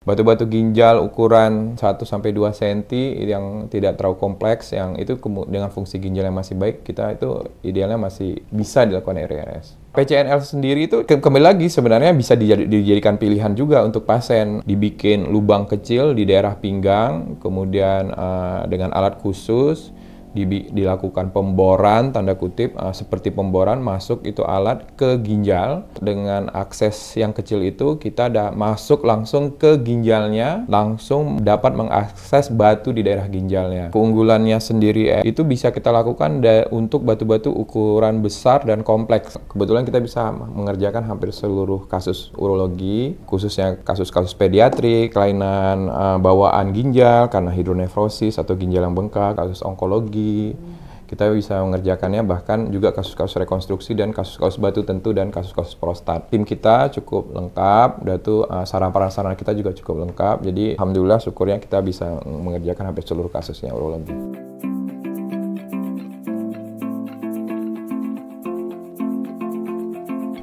Batu-batu ginjal ukuran 1-2 cm yang tidak terlalu kompleks, yang itu dengan fungsi ginjal yang masih baik, kita itu idealnya masih bisa dilakukan RIRS. PCNL sendiri itu kembali lagi sebenarnya bisa dijadikan pilihan juga untuk pasien. Dibikin lubang kecil di daerah pinggang, kemudian dengan alat khusus, dilakukan pemboran, tanda kutip, seperti pemboran masuk itu alat ke ginjal. Dengan akses yang kecil itu kita masuk langsung ke ginjalnya, langsung dapat mengakses batu di daerah ginjalnya. Keunggulannya sendiri itu bisa kita lakukan untuk batu-batu ukuran besar dan kompleks. Kebetulan kita bisa mengerjakan hampir seluruh kasus urologi, khususnya kasus-kasus pediatrik, kelainan bawaan ginjal karena hidronefrosis atau ginjal yang bengkak, kasus onkologi. Kita bisa mengerjakannya, bahkan juga kasus-kasus rekonstruksi dan kasus-kasus batu tentu dan kasus-kasus prostat. Tim kita cukup lengkap, sarana-prasarana kita juga cukup lengkap. Jadi alhamdulillah syukurnya kita bisa mengerjakan hampir seluruh kasusnya urologi.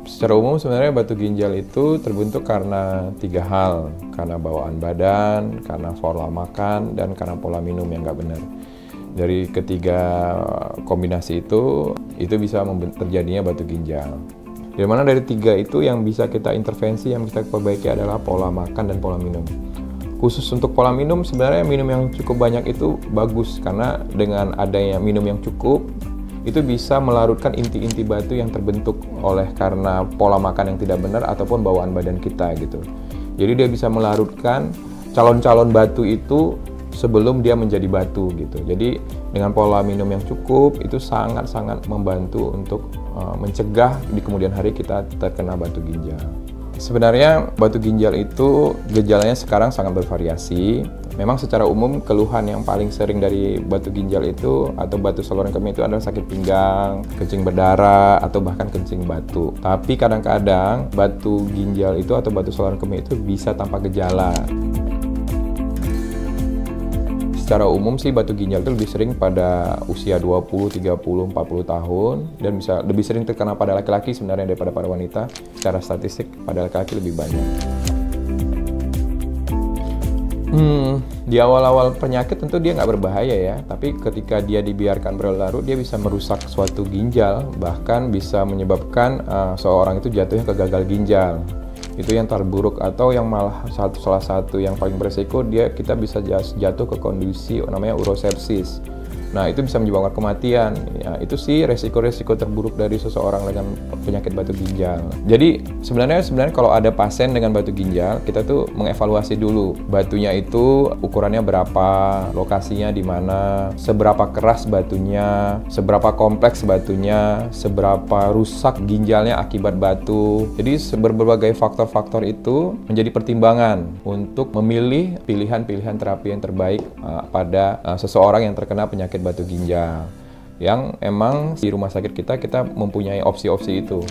Secara umum sebenarnya batu ginjal itu terbentuk karena 3 hal, karena bawaan badan, karena pola makan, dan karena pola minum yang nggak benar. Dari ketiga kombinasi itu bisa terjadinya batu ginjal. Di mana dari 3 itu yang bisa kita intervensi, yang bisa perbaiki adalah pola makan dan pola minum. Khusus untuk pola minum, sebenarnya minum yang cukup banyak itu bagus, karena dengan adanya minum yang cukup, itu bisa melarutkan inti-inti batu yang terbentuk karena pola makan yang tidak benar ataupun bawaan badan kita gitu. Jadi dia bisa melarutkan calon-calon batu itu sebelum dia menjadi batu gitu. Jadi dengan pola minum yang cukup itu sangat-sangat membantu untuk mencegah di kemudian hari kita terkena batu ginjal. Sebenarnya batu ginjal itu gejalanya sekarang sangat bervariasi. Memang secara umum keluhan yang paling sering dari batu ginjal itu atau batu saluran kemih itu adalah sakit pinggang, kencing berdarah, atau bahkan kencing batu. Tapi kadang-kadang batu ginjal itu atau batu saluran kemih itu bisa tanpa gejala. Secara umum sih batu ginjal itu lebih sering pada usia 20, 30, 40 tahun dan bisa lebih sering terkena pada laki-laki sebenarnya daripada pada wanita. Secara statistik pada laki-laki lebih banyak. Di awal-awal penyakit tentu dia nggak berbahaya ya, tapi ketika dia dibiarkan berlarut dia bisa merusak suatu ginjal, bahkan bisa menyebabkan seorang itu jatuhnya ke gagal ginjal. Itu yang terburuk, atau yang malah salah satu yang paling beresiko kita bisa jatuh ke kondisi namanya urosepsis. Nah, itu bisa menyebabkan kematian. Ya, itu sih resiko-resiko terburuk dari seseorang dengan penyakit batu ginjal. Jadi sebenarnya kalau ada pasien dengan batu ginjal, kita tuh mengevaluasi dulu batunya itu ukurannya berapa, lokasinya di mana, seberapa keras batunya, seberapa kompleks batunya, seberapa rusak ginjalnya akibat batu. Jadi berbagai faktor-faktor itu menjadi pertimbangan untuk memilih pilihan-pilihan terapi yang terbaik pada seseorang yang terkena penyakit batu ginjal, yang emang di rumah sakit kita mempunyai opsi-opsi itu.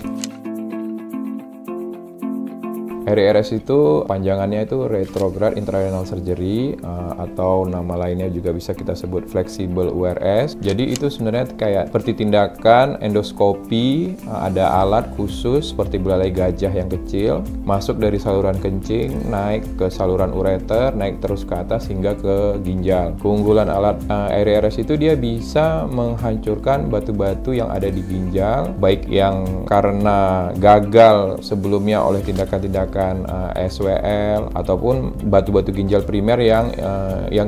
RIRS itu panjangannya itu retrograde intrarenal surgery, atau nama lainnya juga bisa kita sebut flexible URS. Jadi itu sebenarnya kayak seperti tindakan endoskopi, ada alat khusus seperti belalai gajah yang kecil, masuk dari saluran kencing, naik ke saluran ureter, naik terus ke atas hingga ke ginjal. Keunggulan alat RIRS itu dia bisa menghancurkan batu-batu yang ada di ginjal, baik yang karena gagal sebelumnya oleh tindakan-tindakan SWL ataupun batu-batu ginjal primer yang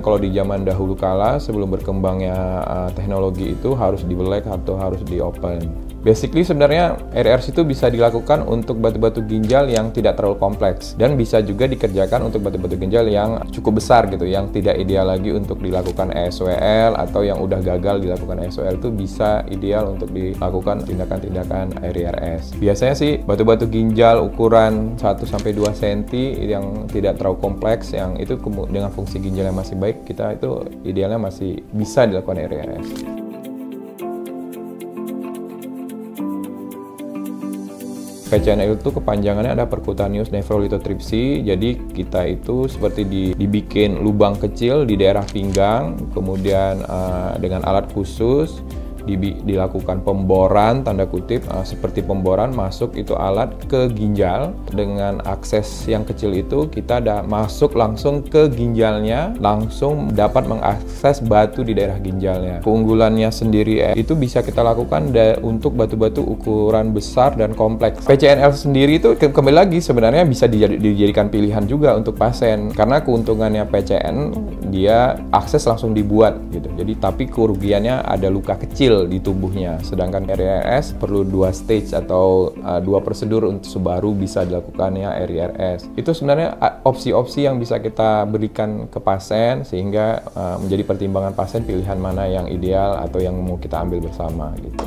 kalau di zaman dahulu kala sebelum berkembangnya teknologi itu harus dibelek atau harus diopen. Basically sebenarnya RIRS itu bisa dilakukan untuk batu-batu ginjal yang tidak terlalu kompleks dan bisa juga dikerjakan untuk batu-batu ginjal yang cukup besar gitu, yang tidak ideal lagi untuk dilakukan SWL atau yang udah gagal dilakukan SWL itu bisa ideal untuk dilakukan tindakan-tindakan RIRS. Biasanya sih batu-batu ginjal ukuran 1-2 cm yang tidak terlalu kompleks, yang itu dengan fungsi ginjal yang masih baik, kita itu idealnya masih bisa dilakukan RIRS. PCNL itu kepanjangannya ada percutaneous nephrolithotripsy. Jadi kita itu seperti dibikin lubang kecil di daerah pinggang, kemudian dengan alat khusus dilakukan pemboran, tanda kutip, seperti pemboran masuk itu alat ke ginjal. Dengan akses yang kecil itu kita masuk langsung ke ginjalnya, langsung dapat mengakses batu di daerah ginjalnya. Keunggulannya sendiri itu bisa kita lakukan untuk batu-batu ukuran besar dan kompleks. PCNL sendiri itu kembali lagi sebenarnya bisa dijadikan pilihan juga untuk pasien, karena keuntungannya PCN dia akses langsung dibuat gitu. Jadi tapi kerugiannya ada luka kecil di tubuhnya, sedangkan RIRS perlu 2 stage atau 2 prosedur untuk baru bisa dilakukannya RIRS. Itu sebenarnya opsi-opsi yang bisa kita berikan ke pasien sehingga menjadi pertimbangan pasien pilihan mana yang ideal atau yang mau kita ambil bersama gitu.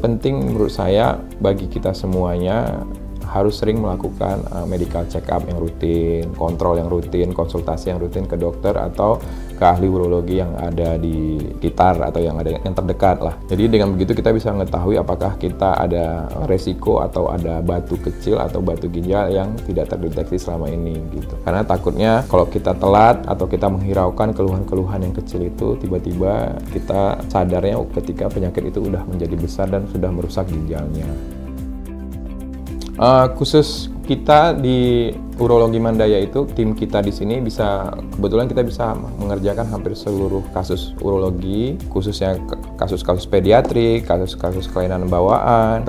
Penting menurut saya bagi kita semuanya harus sering melakukan medical check up yang rutin, kontrol yang rutin, konsultasi yang rutin ke dokter atau ke ahli urologi yang ada di sekitar atau yang terdekat lah. Jadi dengan begitu kita bisa mengetahui apakah kita ada resiko atau ada batu kecil atau batu ginjal yang tidak terdeteksi selama ini gitu. Karena takutnya kalau kita telat atau kita menghiraukan keluhan-keluhan yang kecil itu, tiba-tiba kita sadarnya ketika penyakit itu udah menjadi besar dan sudah merusak ginjalnya. Khusus kita di Urologi Mandaya itu, tim kita di sini kebetulan kita bisa mengerjakan hampir seluruh kasus urologi, khususnya kasus-kasus pediatrik, kasus-kasus kelainan bawaan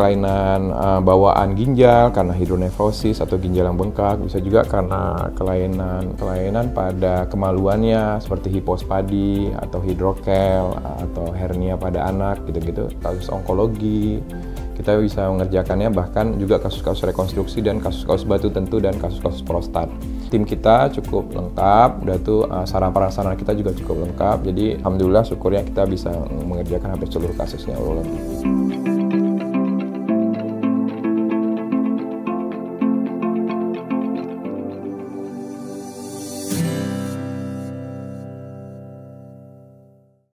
ginjal karena hidronefrosis atau ginjal yang bengkak, bisa juga karena kelainan pada kemaluannya seperti hipospadi atau hidrokel atau hernia pada anak gitu-gitu, kasus onkologi. Kita bisa mengerjakannya, bahkan juga kasus-kasus rekonstruksi dan kasus-kasus batu tentu dan kasus-kasus prostat. Tim kita cukup lengkap, sarana prasarana kita juga cukup lengkap. Jadi alhamdulillah syukurnya kita bisa mengerjakan hampir seluruh kasusnya urologi.